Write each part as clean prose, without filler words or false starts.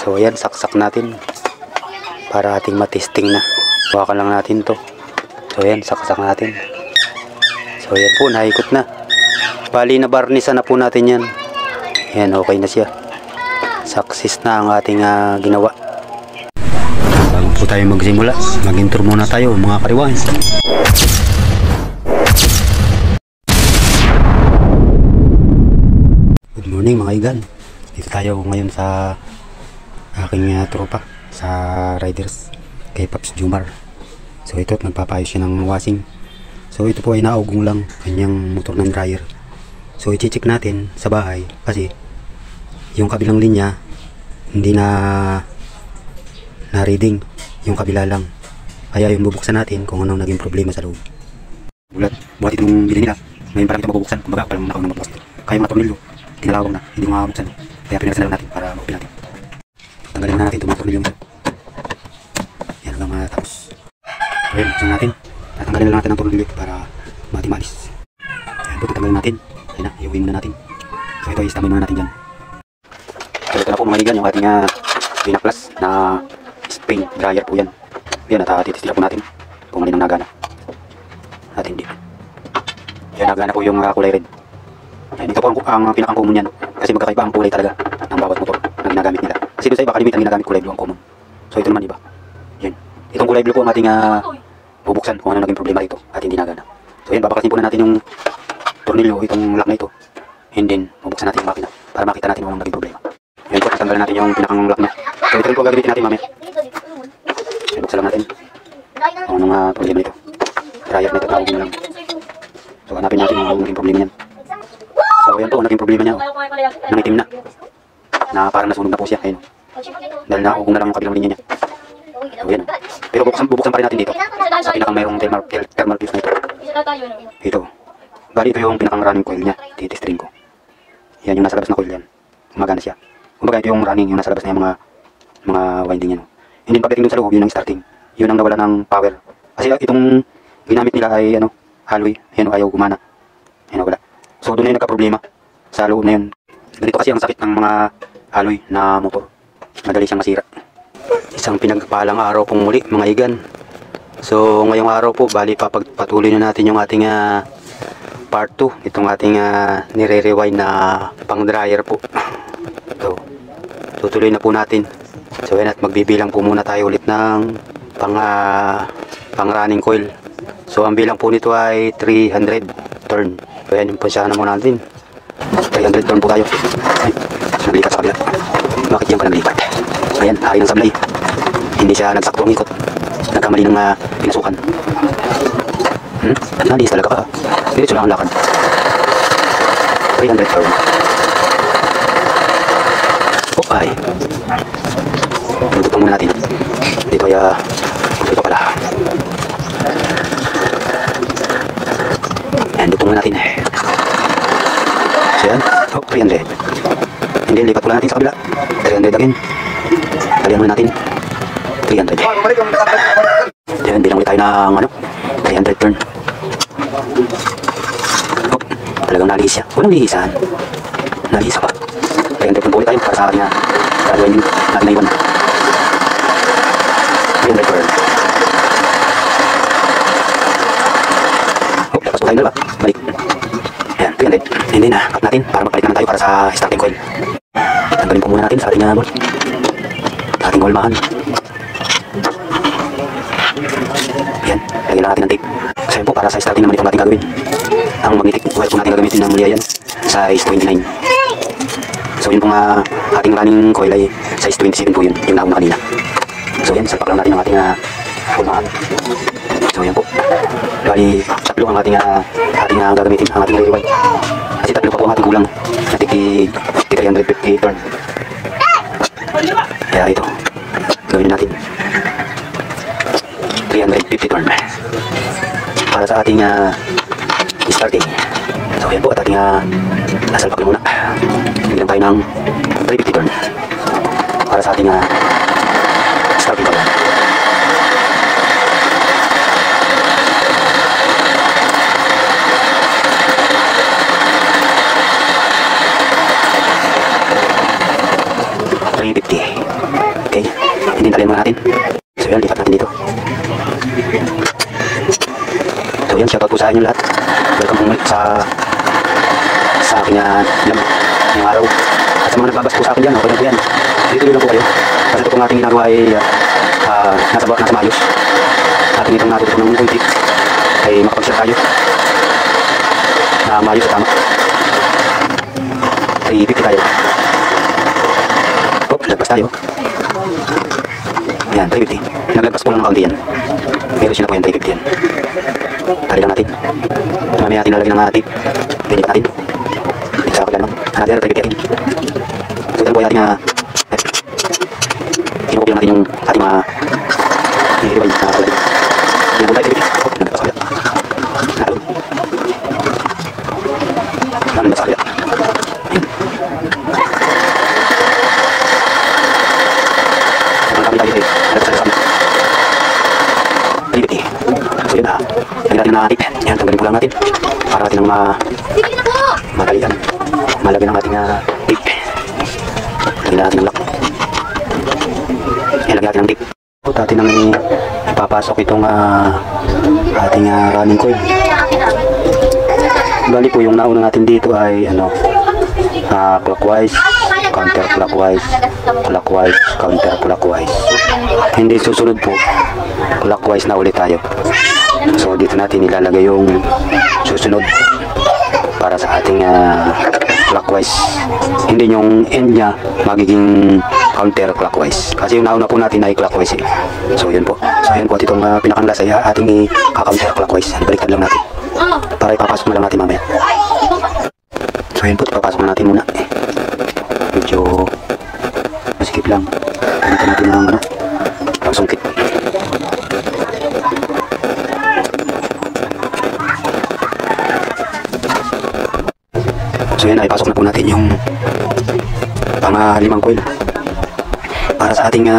So ayan, saksak natin para ating matesting na. Hawakan lang natin to. So ayan, saksak natin. So ayan po, naikot na. Bali na barnisan na po natin yan. Ayan, okay na siya. Success na ang ating ginawa. Bago po tayo magsimula, mag-intro muna tayo mga kariwan. Good morning mga igan. Dito tayo ngayon sa aking tropa sa riders kay Paps Jumar. So ito, nagpapayos siya ng washing. So ito po ay naugong lang kanyang motor ng dryer. So i-check natin sa bahay kasi yung kabilang linya hindi na reading, yung kabila lang. Kaya yung bubuksan natin kung anong naging problema sa loob. Buhat itong bili nila, ngayon parang ito mabubuksan. Kumbaga parang nakaw ng magpost. Kaya yung mga tornilyo tinalawang na, hindi makabuksan. Kaya pinagsan na natin para mag-open natin. Tanggalin na natin itong mga tornilyo nito. Yan hanggang matapos. Okay, buksan natin. Tatanggalin na natin ang tornilyo para mati-malis. Ayan po, tatanggalin natin. Ayan na, iuwi muna natin. So ito, istamay muna natin dyan. So ito na po mga higan, yung ating Pinaplas na spring dryer po yan. Yan, at titestila po natin kung alin ang nagana at hindi. Yan, nagana po yung kulay red. Yan, ito po ang pinaka-common yan. Kasi magkakaiba ang kulay talaga ng bawat motor na ginagamit nila. Kasi doon sa iba, kalimitan ginagamit kulay blue ang common. So ito naman iba. Yan. Itong kulay blue po ang ating bubuksan kung ano naging problema dito at hindi nagana. So yan, babakasin po na natin yung tornilyo, itong lock na ito. And then, bubuksan natin yung makina para makita natin kung anong naging problema. Yan po, tanggalin natin yung pinakang lock niya. So ito rin po gagamitin natin mamaya. Yan, buksan lang natin kung anong problema ito. Dryer na ito, tawag nyo lang. So hanapin natin kung anong naging problema niyan. So yan po, naging problema niya. Nangitim na. Na parang nasunog na po siya. Ayun. Dahil naugong na lang yung kabilang linya niya. So yan. Pero bubuksan pa rin natin dito. Sa pinakang mayroong thermal fuse na ito. Ito. Bali ito yung pinakang running coil niya. Titestring ko. Yan yung nasa labas na coil yan. Gumagana siya. Kumbaga ito yung running, yung nasa labas na yung mga winding yan. Hindi pagdating dun sa loob, yun ang starting. Yun ang nawala ng power. Kasi itong ginamit nila ay alloy. Yan ayaw gumana. Yan wala. So doon na yung nagka-problema sa loob na yun. Ganito kasi ang sakit ng mga alloy na motor. Madali siyang masira. Isang pinagpalang araw pong muli mga igan. So ngayong araw po, bali papagpatuloy na natin yung ating part 2. Itong ating nire-rewind na pang dryer po. So tutuloy na po natin. So yan, at magbibilang po muna tayo ulit ng pang running coil. So ang bilang po nito ay 300 turn. So yan, yung punsahan na muna natin. 300 turn po tayo. Ay, naglipat sa kabila. Bakit yan pa naglipat? Ayan, hari ng sablay. Hindi siya nagsakto ang ikot. Nagkamali ng pinasukan. Nalis talaga ka. Diretso lang ang lakad. 300 turn. Ay, dudutong muna natin. Dito ay ito pala. Ayan, dutong muna natin. So yan, 300. And then lipat pula natin sa kabila. 300 again. Talihan muna natin 300. Yan, bilang ulit tayo ng 300 turn. Talagang nalihis siya. Walang lihisan. Nalihis pa. 300 turn po ulit tayo para sa kanya. Gagawin natin na iwan. 300 turn. Lapas po tayo dalawa. Balik. Ayan, 300. And then cut natin para magpalit naman tayo para sa starting coil. Tanggalin po muna natin sa ating bolt. Sa ating walmahan. Ayan, lagyan lang natin ng tape. Kasi po para sa starting naman itong ating gagawin. Ang magnetic wire po natin gagamitin ng muli yan. Size 29. So yun pong ating running coil ay size 27 po yun, yung nauna kanina. So yan, salpak lang natin ang ating walmahan. So yan po. Bali, tatlo ang ating gagamitin, ang ating rewind. Kasi tatlo pa po ang ating kulang. Natiki 350 turn. Kaya ito, gawin natin 350 turn para sa ating starting. So yan po, at ating nasalpak muna. Bigyan tayo ng 350 turn para sa ating starting coil. $350. Hindi talian muna natin. So yan, lipat natin dito. So yan, shoutout po sa inyo lahat. Welcome po ulit sa aking vlog ngayong araw. At sa mga nagbabas po sa akin dyan, okay na po yan. Dito lang po kayo. Kasi ito pong ating ginagawa ay nasa maayos. Ating itong natuto ng kunti ay makapag-share tayo na maayos at tama. Ay 50 tayo. Oh, lagpas tayo. Yan, 350. Naglagpas po lang ng kaunti yan. Pero siya na po yan, 350 yan. Tali lang natin. Mamaya natin lalagyan ng tip. Pinip natin. Hindi sa kapag lang. Natin na 350 natin. So ito po yung ating kinukupil natin yung ating nilibay na kalagay. Yan po tayo 350. Oh, naglagpas kapag. Naglagpas kapag. So yun lagyan natin na tip. Yan, tanggalin po lang natin para natin ang madalian. Malagyan ng ating tip. Lagyan natin ng lock. Yan, lagyan natin ng tip. At atin nang ipapasok itong ating running coil. Bali po yung nauna natin dito ay clockwise, counterclockwise, clockwise, counterclockwise. Hindi susunod po, clockwise na ulit tayo. So dito natin ilalagay yung susunod para sa ating clockwise. Hindi yung end nya magiging counterclockwise. Kasi yung nauna po natin ay clockwise eh. So yun po. So yun po at itong pinakang last ay ating i-counterclockwise. Baliktad lang natin. Para ipapasok na lang natin mamaya. So yun po, ipapasok na natin muna. Medyo masikip lang. Gamitin natin ng pangsungkit. So yan, ipasok na po natin yung pang-limang coil para sa ating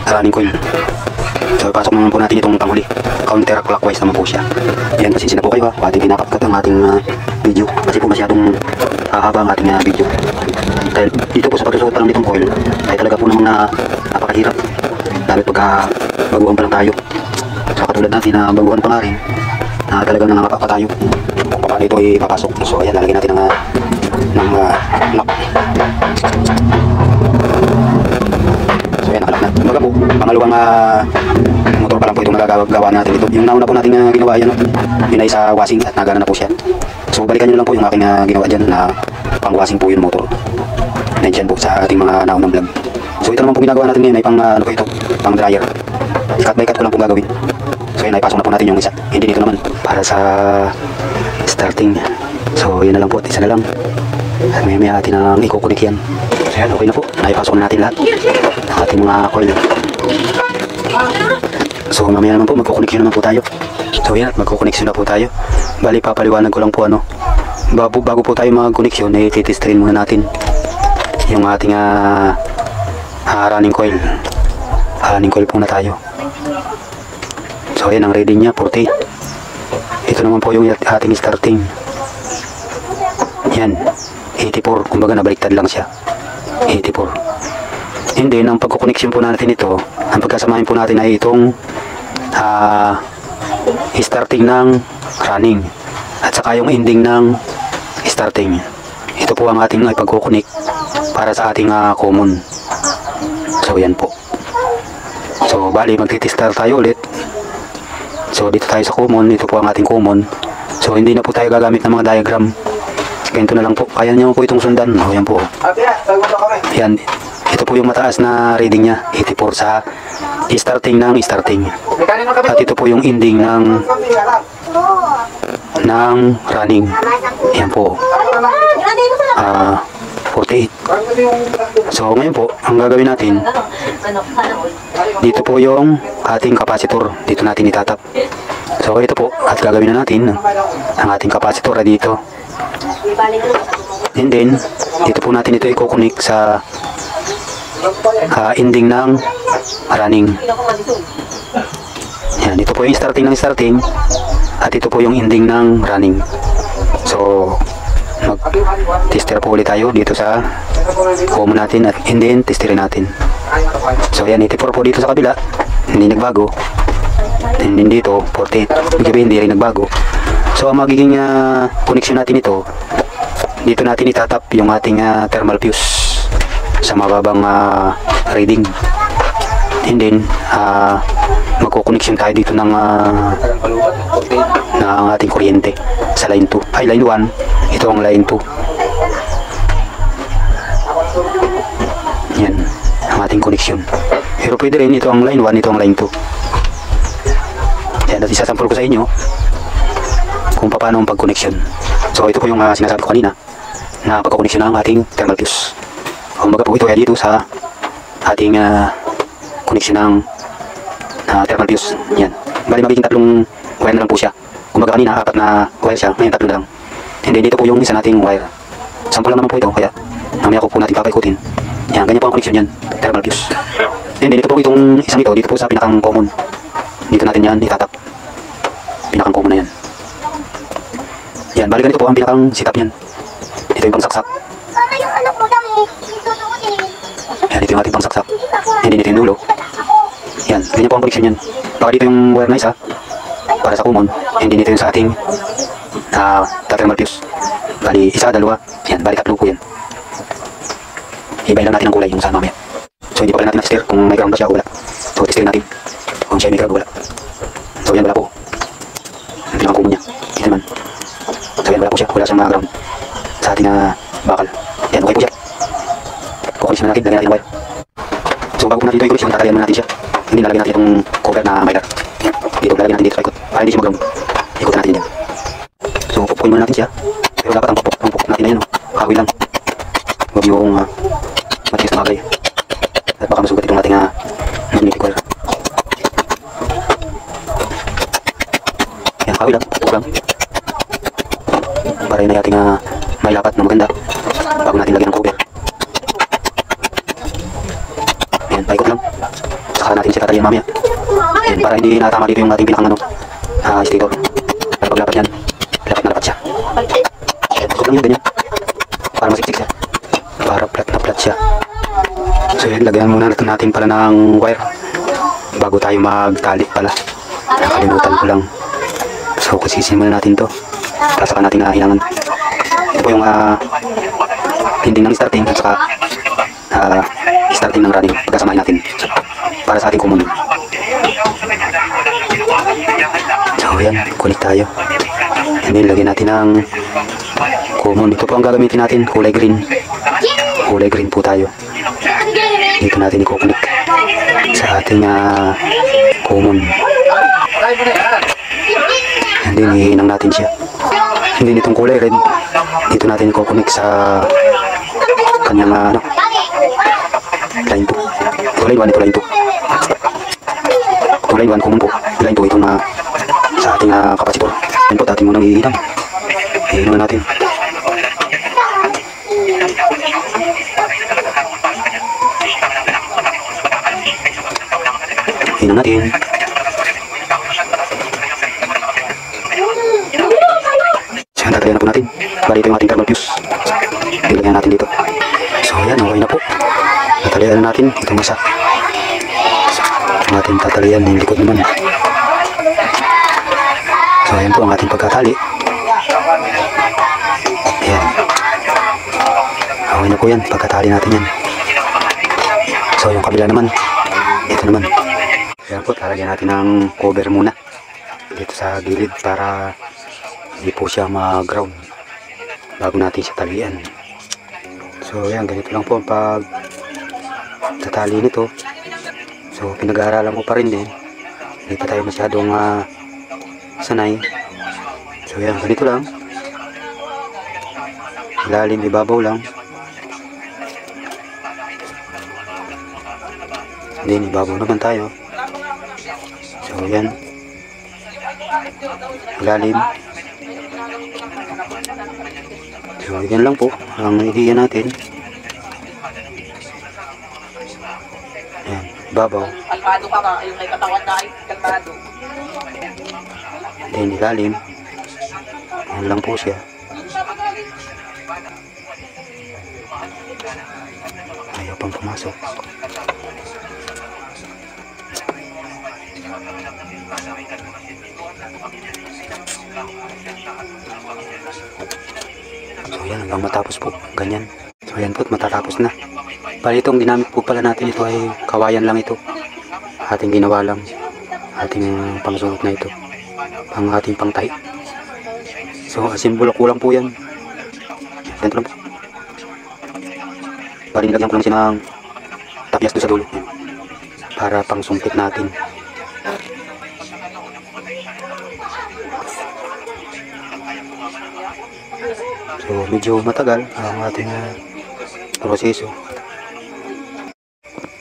running coil. So ipasok naman po natin itong panghuli. Counterclockwise naman po siya. Yan, pasensya na po kayo ating pinapagkat ang ating video kasi po masyadong haba ang ating video. Dahil dito po sa pagsusuot pa lang nitong coil ay talaga po namang napakahirap. Dahil pagka baguhan pa lang tayo. So katulad natin na baguhan pa nga rin na talagang nangangapa pa tayo kung paano ito ipapasok. So ayan, lalagyan natin ng lock. So ayan, nakalak na. Kumbaga po, pangalawang motor pa lang po itong nagagawa natin ito. Yung nauna po natin ginawa yan, yun ay sa washing at nagana na po siya. So balikan nyo lang po yung aking ginawa dyan na pang washing po yung motor. Nandiyan po sa ating mga naunang vlog. So ito naman po ginagawa natin ngayon ay pang ano po ito, pang dryer. Cut by cut ko lang po gagawin. So yun, ipasok na po natin yung isa. Hindi dito naman para sa starting. So yun na lang po, isa na lang. At may atin ang ikukunik yan. So yan, okay na po. Naipasok na natin lahat. Ating mga coil. So mamaya naman po, magkukoneksyon naman po tayo. So yan, magkukoneksyon na po tayo. Bali, papaliwanag ko lang po bago po tayo magkoneksyon, titestrin muna natin yung ating running coil. Running coil po na tayo. So yan, ang reading niya 48. Ito naman po yung ating starting. Yan 84, kumbaga nabaliktad lang siya. 84. And then ang pagkukoneksyon po natin ito, ang pagkasamahin po natin ay itong starting ng running at saka yung ending ng starting. Ito po ang ating ipagkukonek para sa ating common. So yan po. So bali, magtitestar tayo ulit. So dito tayo sa common, ito po ang ating common. So hindi na po tayo gagamit ng mga diagram. Ganito na lang po. Kaya niyo po itong sundan. O yan po. Yan. Ito po yung mataas na reading niya. 84 sa starting ng starting. At ito po yung ending ng running. Yan po. 48. So ngayon po, ang gagawin natin, dito po yung ating capacitor. Dito natin itatap. So ito po, at gagawin na natin ang ating capacitor dito. And then, dito po natin ito i-connect sa ending ng running. Yan, ito po yung starting ng starting at ito po yung ending ng running. So mag-tester po ulit tayo dito sa common natin at and then testerin natin. So yan, 84 po dito sa kabila, hindi nagbago. And then dito 48, hindi rin nagbago. So ang magiging connection natin ito, dito natin itatap yung ating thermal fuse sa mababang reading. And then magko-connection tayo dito ng ating kuryente sa line 2, ay line 1, ito ang line 2. Yan ang ating connection. Pero pwede rin ito ang line 1, ito ang line 2. Yan, at isasample ko sa inyo kung paano ang pag-connection. So ito po yung sinasabi ko kanina na pagko-connection ng ating thermal fuse. Kumbaga po ito ay dito sa ating connection ng thermal fuse. Yan. Bali magiging tatlong wire na lang po siya. Kumbaga kanina, 4 na wire siya. Ngayon, 3 na lang. And then dito po yung isa nating wire. Sample lang naman po ito. Kaya mamaya ko po natin papaikutin. Yan. Ganyan po ang connection yan. Thermal fuse. And then dito po itong isang ito. Dito po sa pinakang common. Dito natin yan itatap. Pinakang common na yan. Yan. Bali ganito po ang pinakang setup yan. Dito yung pangsaksak. Yan. Dito yung ating pangsaksak. And then dito yung dulo. Yan. Ganyan po ang connection yan. Baka dito yung wire na isa para sa common, and then ito yung sa ating thermal fuse. Bali, isa, dalawa, yan, bali tatlo po yan. Ibayin lang natin ang kulay yung saan mamaya. So hindi pa pala natin na-tester kung may ground ba siya o wala. So testerin natin kung siya may ground o wala. So yan, wala po. Ang pinaka-common niya, yan naman. So yan, wala po siya, wala siyang ground sa ating bakal. Yan, okay po siya. Kukulis na natin, lagyan natin ang wire. So bago po natin ito i-kulis, tatalian muna natin siya. Hindi nalagyan natin itong cover na mylar. Dito, lalagyan natin dito sa ikot para hindi siya mag-ground. Ikutan natin yan. So pupukin muna natin siya. Pero dapat ang pupuk natin na yan, kahoy lang. Huwag yung matigas na bagay. At baka masugat itong ating magnetic wire. Yan, kahoy lang, pupuk lang. Para yun ay ating may lapat na maganda bago natin lagyan ng cover. Yan, paikot lang. Saka natin siya tatalian mamaya. Yan, para hindi natama dito yung ating pinakang sticker. Para paglapat yan, lapat na lapat siya. Ikot lang yun, ganyan. Para masiksik siya. Para flat na flat siya. So yan, lagyan muna natin pala ng wire bago tayo magtali pala. Nakalimutan ko lang. So kusisimulan muna natin to. Tapos saka natin hilangan. Ito po yung ending ng starting at saka starting ng running. Pagkasamahin natin para sa ating common. So yan, connect tayo. And then lagyan natin ng common. Ito po ang gagamitin natin, kulay green. Kulay green po tayo. Dito natin i-connect sa ating common. And then hihinang natin siya. And then itong kulay red, dito natin i-connect sa kanyang line 2. Ito line 1, ito line 2. Ito line 1, common po. Line 2, itong sa ating kapasitor. Yan po, ating munang ihinang. Ihinang natin. Ihinang natin. Siya, tatalian na po natin. Bali ito yung ating thermal fuse. Ilagyan natin dito. So yan, okay na po. Tatalian na natin itong isa. So ating tatalian yung likod naman. So ayan po ang ating pagkatali. Ayan. Okay na po yan, pagkatali natin yan. So yung kabila naman, ito naman. Ayan po, talagyan natin ng cover muna dito sa gilid para hindi po siya mag-ground bago natin siya talian. So ayan, ganito lang po ang pagtatali nito. So pinag-aaralan ko pa rin din, hindi pa tayo masyadong sanay. So ayan, ganito lang, ilalim, ibabaw lang, then ibabaw naman tayo. So ayan, ilalim. So yan lang po ang idea natin. Ayan, babaw. Kalmado ka ba? Yung may katawan na ay kalmado. Then ilalim. Yan lang po siya. pang pumasok. So yan, hanggang matapos po, ganyan. So yan po, matatapos na. Bali itong ginamit po pala natin, ito ay kawayan lang ito. Ating ginawa lang, ating pangsulot na ito, pang ating pangtahi. So simbolo ko lang po yan. Ganito lang po. Bali nilagyan ko lang siya ng tapyas doon sa dulo para pang sumpit natin. So medyo matagal ang ating proseso.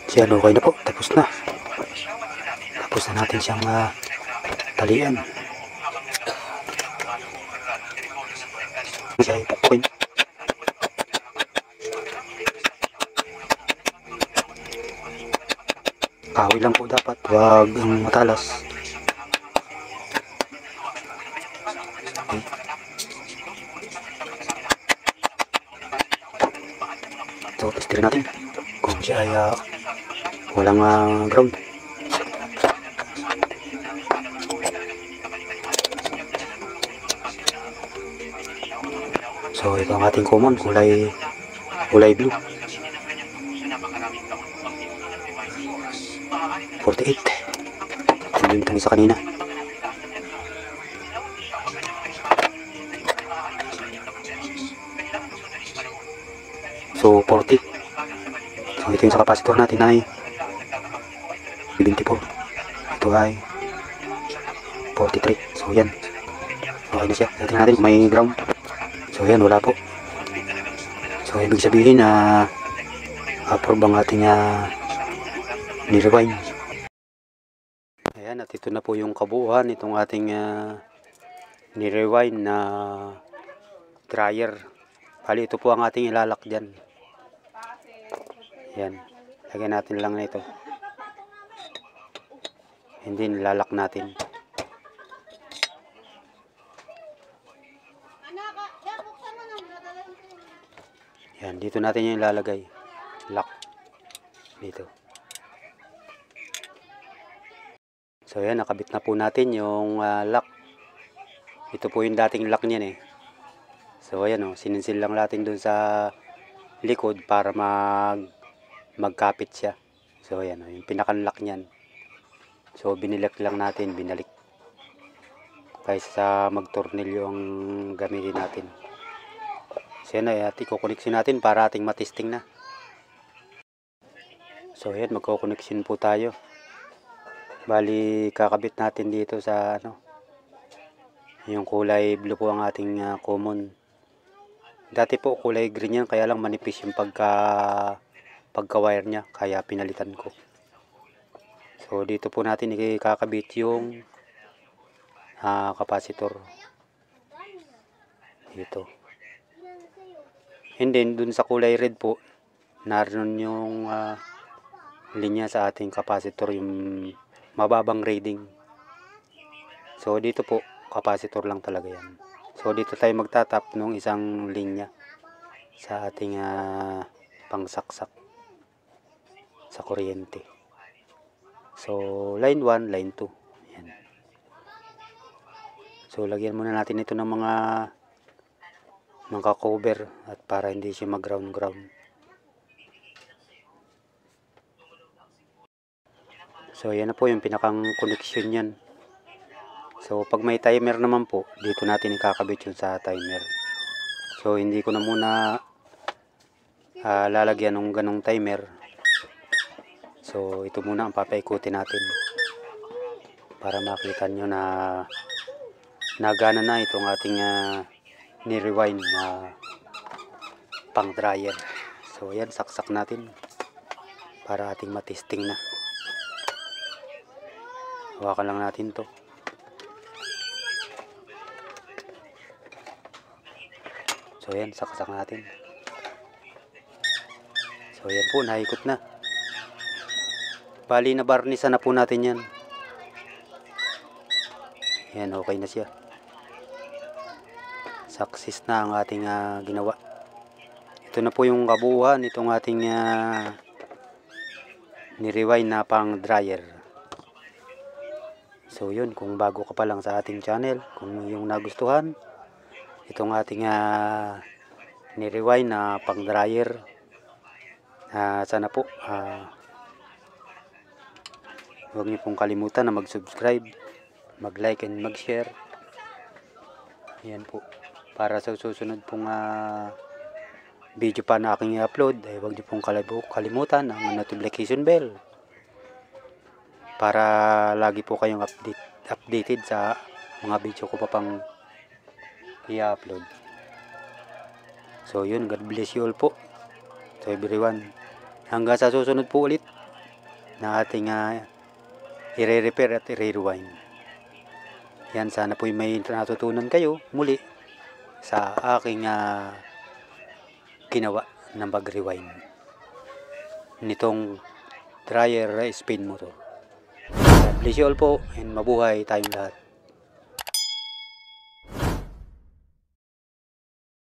Siya okay na po, tapos na. Tapos na natin siyang talian. Siya ipukuin. Kahoy lang po dapat, wag ang matalas. Okay. So, testin natin kung siya ay walang ground. So, ito ang ating common, kulay blue. 48. Hindi itong isa kanina. So 40. So ito yung sa capacitor natin ay 24. Ito ay 43. So yan. Okay na siya. Tingnan natin kung may ground. So yan, wala po. So ibig sabihin na approve ang ating ni-rewind. Ayan, at ito na po yung kabuuan itong ating ni-rewind na dryer. Bali ito po ang ating ilalak dyan. Yan, lagyan natin lang na ito. Hindi, nilalak natin. Yan, dito natin yung ilalagay. Lock. Dito. So yan, nakabit na po natin yung lock. Ito po yung dating lock niyan eh. So ayan o, sininsil lang natin dun sa likod para magkapit siya. So ayan o, yung pinakanlock niyan. So binalik lang natin, binalik. Kaysa magtornilyo ang gamitin natin. So yan at ikukoneksyon natin para ating matesting na. So ayan, magkukoneksyon po tayo. Bali kakabit natin dito sa yung kulay blue po ang ating common. Dati po kulay green yan, kaya lang manipis yung pagka-wire niya, kaya pinalitan ko. So dito po natin ikakabit yung capacitor. Dito. And then dun sa kulay red po, naroon yung linya sa ating capacitor, yung mababang reading. So dito po, capacitor lang talaga yan. So dito tayo magtatap ng isang linya sa ating pangsaksak sa kuryente. So line 1, line 2. Yan. So lagyan muna natin ito ng mga cover at para hindi siya mag-ground. So yan na po yung pinakang connection yan. So pag may timer naman po, dito natin ikakabit yun sa timer. So hindi ko na muna lalagyan ng ganong timer. So ito muna ang papaikutin natin para makita nyo na nagana na itong ating ni-rewind na pang dryer. So yan, saksak natin para ating matesting na. Hawakan lang natin to. So yan, saksak natin. So yan po, naikot na. Bali na barnisan na po natin yan. Yan, okay na siya. Success na ang ating ginawa. Ito na po yung kabuuan itong ating ni-rewind na pang dryer. So yun, kung bago ka pa lang sa ating channel, kung yung nagustuhan itong ating ni-rewind na pang dryer, sana po huwag niyo pong kalimutan na mag-subscribe, mag-like and mag-share. Yan po, para sa susunod pong video pa na aking i-upload, huwag niyo pong kalimutan ang notification bell para lagi po kayong updated sa mga video ko pa pang i-upload. So yun, God bless you all po. So everyone, hanggang sa susunod po ulit na ating i-repair at i-rewind. Yan, sana po may natutunan kayo muli sa aking ginawa ng pag-rewind nitong dryer spin motor. God bless you all po and mabuhay tayong lahat.